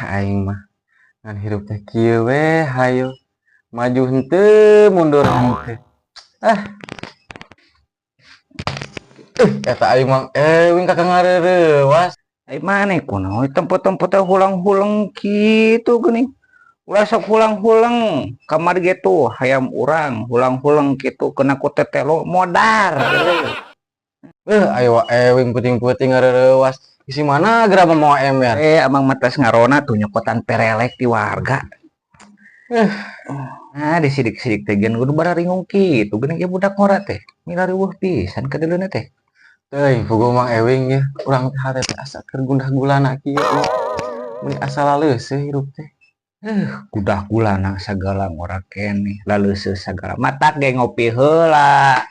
Aing mah ngan hirup teh kieu we hayu maju henteu mundur henteu. Ah, eta aing mah wing kakak ngareureuwas. Ai maneh kunaon tempat-tempat hulang-hulang kitu geuning. Ulah sok hulang-hulang kamar gitu hayam urang hulang-hulang gitu kena ku tetelo modar. Ayo wing puting-puting ngareureuwas. Isi mana geura mau ember. Amang matas ngarona tuh nyokotan perelek di warga. Nah, disidik-sidik teh gen kudu bararingung kitu geuning ge budak ngora teh. Mila riweuh pisan ka dileuna teh. Teuing puguh Mang Ewing ya, urang teh hate teh asa keur gundah gulana kieu. Mun asa laleuseuh hirup teh. Kudah gulana sagala ngora keneh, laleuseuh sagala. Matak ge ngopi heula.